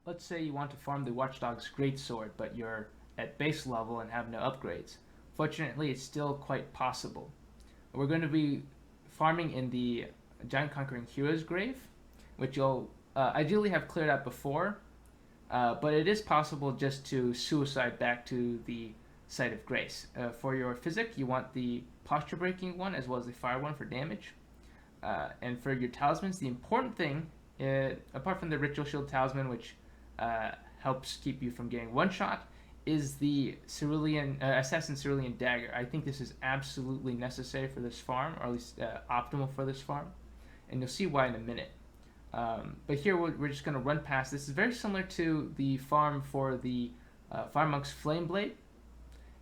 Let's say you want to farm the Watchdog's Greatsword, but you're at base level and have no upgrades. Fortunately, it's still quite possible. We're going to be farming in the Giant Conquering Hero's grave, which you'll ideally have cleared out before, but it is possible just to suicide back to the Site of Grace. For your physic, you want the posture breaking one as well as the fire one for damage. And for your talismans, the important thing, apart from the Ritual Shield Talisman, which helps keep you from getting one shot, is the Assassin Cerulean Dagger. I think this is absolutely necessary for this farm, or at least optimal for this farm, and you'll see why in a minute. But here we're just going to run past. This is very similar to the farm for the Fire Monk's Flame Blade,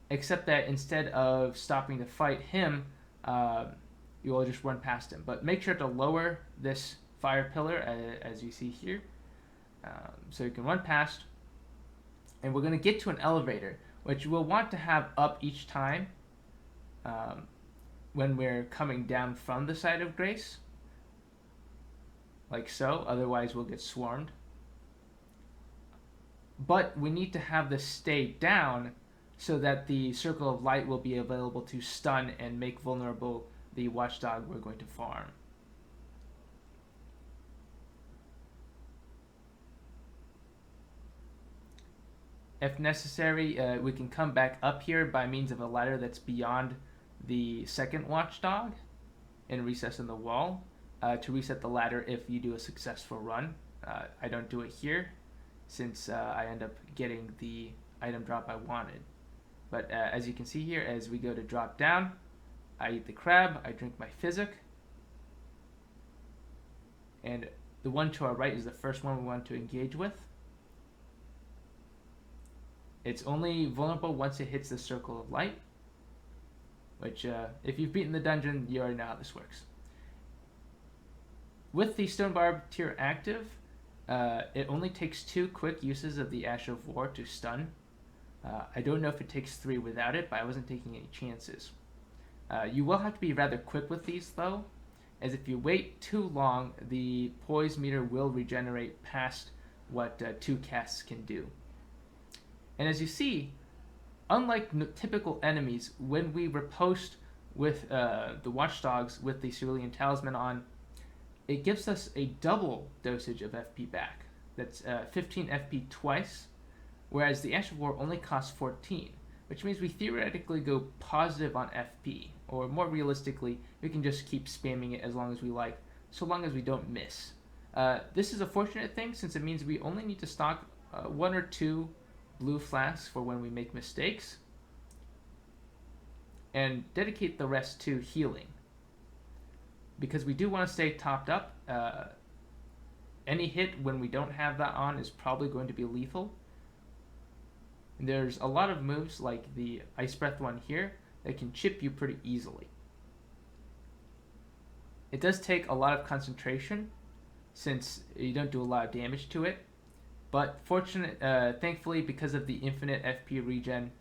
except that instead of stopping to fight him, you will just run past him. But make sure to lower this fire pillar as you see here, so you can run past. And we're going to get to an elevator, which we'll want to have up each time when we're coming down from the Site of Grace, like so, otherwise we'll get swarmed. But we need to have this stay down so that the Circle of Light will be available to stun and make vulnerable the Watchdog we're going to farm. If necessary, we can come back up here by means of a ladder that's beyond the second Watchdog and recess in the wall to reset the ladder if you do a successful run. I don't do it here since I end up getting the item drop I wanted. But as you can see here, as we go to drop down, I eat the crab, I drink my physic, and the one to our right is the first one we want to engage with. It's only vulnerable once it hits the Circle of Light, which if you've beaten the dungeon, you already know how this works. With the Stone Barb tier active, it only takes 2 quick uses of the Ash of War to stun. I don't know if it takes 3 without it, but I wasn't taking any chances. You will have to be rather quick with these though, as if you wait too long, the poise meter will regenerate past what 2 casts can do. And as you see, unlike typical enemies, when we riposte with the Watchdogs with the Cerulean Talisman on, it gives us a double dosage of FP back. That's 15 FP twice, whereas the Ash of War only costs 14, which means we theoretically go positive on FP, or more realistically, we can just keep spamming it as long as we like, so long as we don't miss. This is a fortunate thing since it means we only need to stock 1 or 2 blue flasks for when we make mistakes, and dedicate the rest to healing. Because we do want to stay topped up, any hit when we don't have that on is probably going to be lethal. And there's a lot of moves like the Ice Breath one here that can chip you pretty easily. It does take a lot of concentration since you don't do a lot of damage to it, but thankfully because of the infinite FP regen,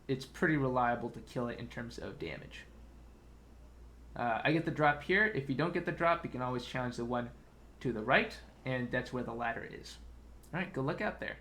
it's pretty reliable to kill it in terms of damage. I get the drop here. If you don't get the drop, you can always challenge the one to the right, and that's where the ladder is. Alright, good luck out there.